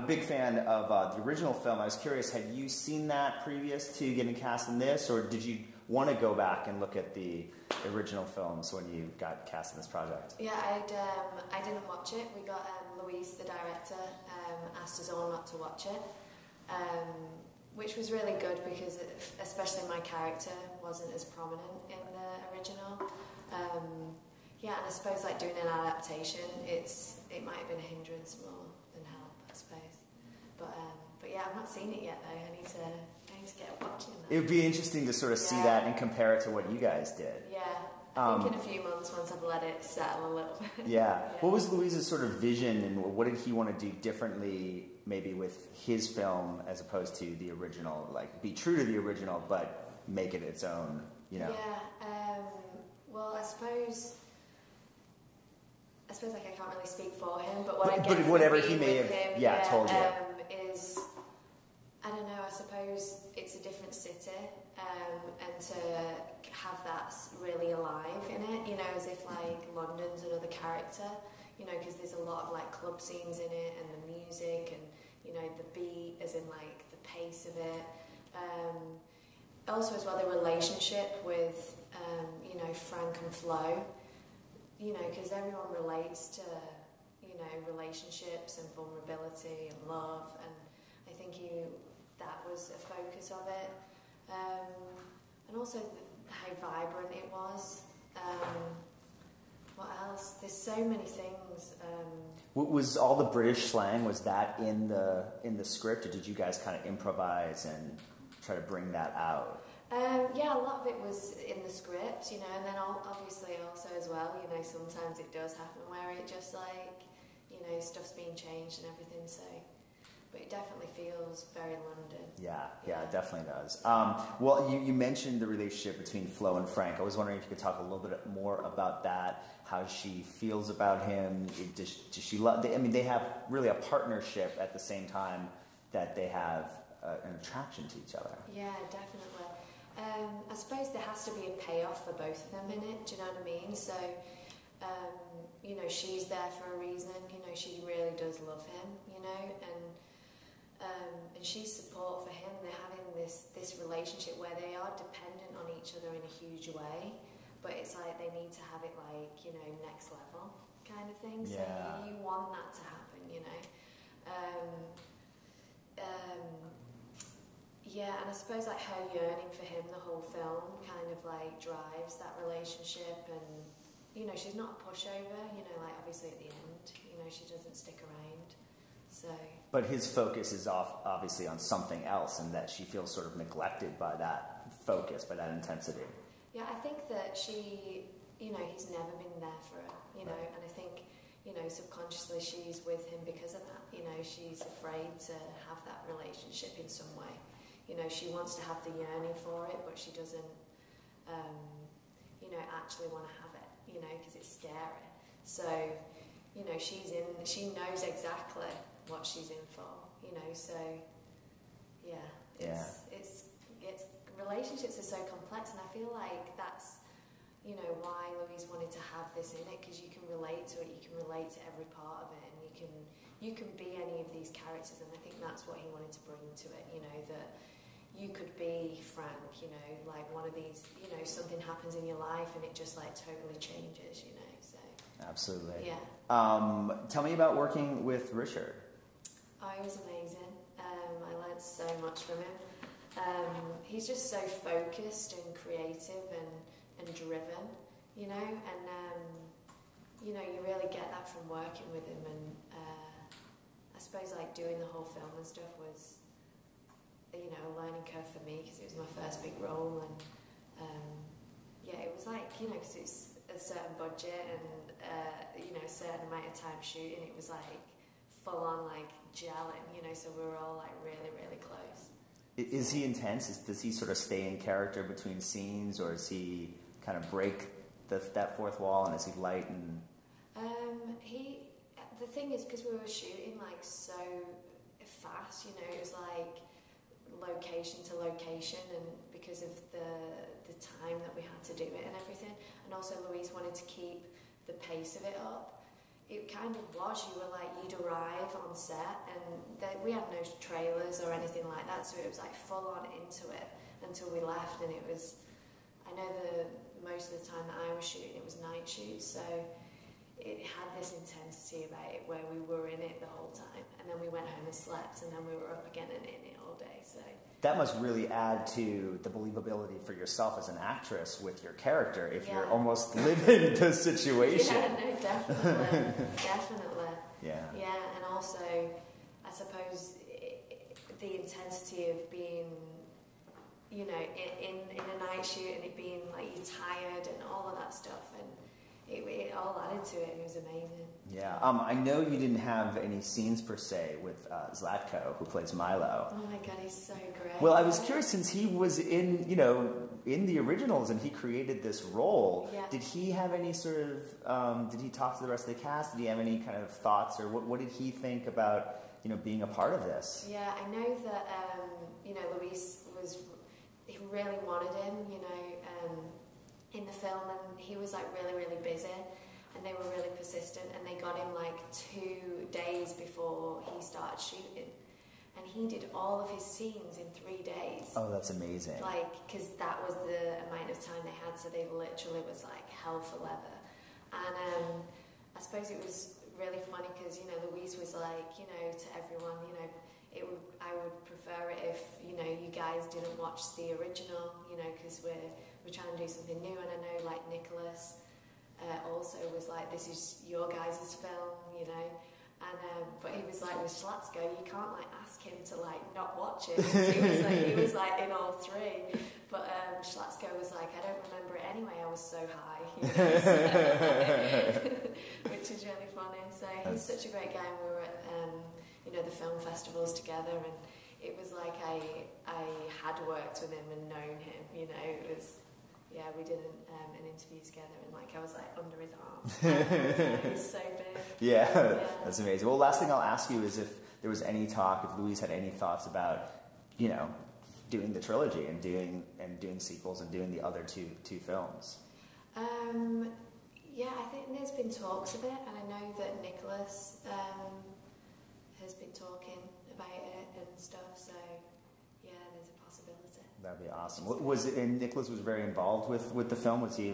big fan of the original film. I was curious, had you seen that previous to getting cast in this, or did you want to go back and look at the original films when you got cast in this project? Yeah, I didn't watch it. We got Louise, the director, asked us all not to watch it, which was really good because especially my character wasn't as prominent in the original. Yeah, and I suppose like doing an adaptation, it might have been a hindrance more than help, I suppose. But yeah, I've not seen it yet though. I need to get watching that. It would be interesting to sort of see that and compare it to what you guys did. Yeah, I think in a few months once I've let it settle a little bit. Yeah. What was Louise's sort of vision, and what did he want to do differently, maybe with his film as opposed to the original? Like, be true to the original, but make it its own. You know. Yeah. Well, I suppose like I can't really speak for him, but what I get from whatever being he may with have him, told you is, I don't know, I suppose it's a different city, and to have that really alive in it, you know, as if like London's another character, you know, because there's a lot of like club scenes in it, and the music, and you know, the beat, as in like the pace of it. Also as well the relationship with, you know, Frank and Flo, you know, because everyone relates to, you know, relationships and vulnerability and love, and I think that was a focus of it. And also how vibrant it was. What else? There's so many things. Was all the British slang, was that in the script, or did you guys kind of improvise and try to bring that out? Yeah, a lot of it was in the script, you know, and then obviously also as well, you know, sometimes it does happen where it just like, you know, stuff's being changed and everything, so, but it definitely feels very London. Yeah, it definitely does. Well, you mentioned the relationship between Flo and Frank. I was wondering if you could talk a little bit more about that, how she feels about him. Does she love, I mean, they have really a partnership at the same time that they have an attraction to each other. Yeah, definitely. I suppose there has to be a payoff for both of them in it, do you know what I mean? So, you know, she's there for a reason, you know, she really does love him, you know, and she's support for him. They're having this relationship where they are dependent on each other in a huge way, but it's like they need to have it like, you know, next level kind of thing. So you want that to happen, you know. Yeah, and I suppose like her yearning for him, the whole film kind of like drives that relationship, and you know, she's not a pushover, you know, like obviously at the end, you know, she doesn't stick around, so. But his focus is obviously on something else, and that she feels sort of neglected by that focus, by that intensity. Yeah, I think that she, you know, he's never been there for her, you know, and I think, you know, subconsciously she's with him because of that, you know, she's afraid to have that relationship in some way. You know, she wants to have the yearning for it, but she doesn't, you know, actually want to have it, you know, because it's scary. So, you know, she knows exactly what she's in for, you know, so, yeah, it's relationships are so complex, and I feel like that's, you know, why Louise wanted to have this in it, because you can relate to it, you can relate to every part of it, and you can be any of these characters, and I think that's what he wanted to bring to it, you know, that you could be Frank, you know, like one of these, you know, something happens in your life and it just like totally changes, you know, so. Absolutely. Yeah. Tell me about working with Richard. Oh, he was amazing. I learned so much from him. He's just so focused and creative and driven, you know, and, you know, you really get that from working with him, and I suppose like doing the whole film and stuff was, you know, a learning curve for me because it was my first big role, and yeah, it was like, you know, because it's a certain budget and you know, a certain amount of time shooting, it was like full on like gelling, you know, so we were all like really, really close. Is he intense? Does he sort of stay in character between scenes, or does he kind of break that fourth wall, and is he light and? The thing is, because we were shooting like so fast, you know, it was like location to location, and because of the time that we had to do it and everything, and also Louise wanted to keep the pace of it up, it kind of was. You were like, you'd arrive on set, and we had no trailers or anything like that, so it was like full on into it until we left. And it was, I know most of the time that I was shooting, it was night shoots, so it had this intensity about it where we were in it the whole time, and then we went home and slept, and then we were up again and in it all day. So that must really add to the believability for yourself as an actress with your character if you're almost living the situation. Yeah, no, definitely, definitely. Yeah. Yeah, and also, I suppose the intensity of being, you know, in a night shoot and it being like you're tired and all of that stuff, and it all added to it. It was amazing. Yeah. I know you didn't have any scenes per se with Zlatko, who plays Milo. Oh my God, he's so great. Well, I was curious, since he was in the originals and he created this role, did he have any sort of, did he talk to the rest of the cast? Did he have any kind of thoughts, or what did he think about, being a part of this? Yeah, I know that, Luis he really wanted him, in the film, and he was like really, really busy, and they were really persistent, and they got him like 2 days before he started shooting, and he did all of his scenes in 3 days. Oh, that's amazing. Like, because that was the amount of time they had, so they literally was like hell for leather. And I suppose it was really funny because, Louise was like, to everyone, I would prefer it if, you guys didn't watch the original, because we're trying to do something new. And I know, like, Nicolas also was like, this is your guys' film, and but he was like, with Schlatsko, you can't like ask him to like not watch it. He was like in all 3, but Schlatsko was like, I don't remember it anyway, I was so high, which is really funny. So he's such a great guy, and we were at the film festivals together, and it was like I had worked with him and known him. It was. Yeah, we did an interview together, and like I was like under his arm. He was so big. Yeah, that's amazing. Well, last thing I'll ask you is if there was any talk, if Louise had any thoughts about, doing the trilogy and doing sequels and doing the other two films. Yeah, I think there's been talks of it, and I know that Nicolas has been talking about it and stuff. So. That'd be awesome. And Nicolas was very involved with the film? Was he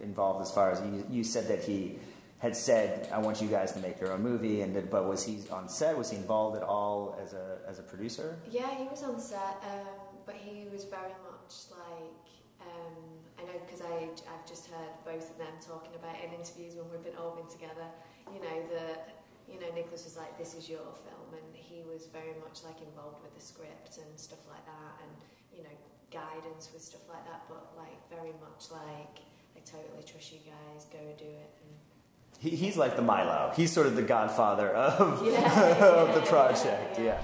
involved as far as, you said that he had said, I want you guys to make your own movie, but was he on set? Was he involved at all as a producer? Yeah, he was on set, but he was very much like, I know because I've just heard both of them talking about it in interviews when we've all been together, Nicolas was like, this is your film, and he was very much like involved with the script and stuff like that, and guidance with stuff like that, but like very much like, I totally trust you guys, go do it. And he's like the Milo. He's sort of the godfather of the project. Yeah.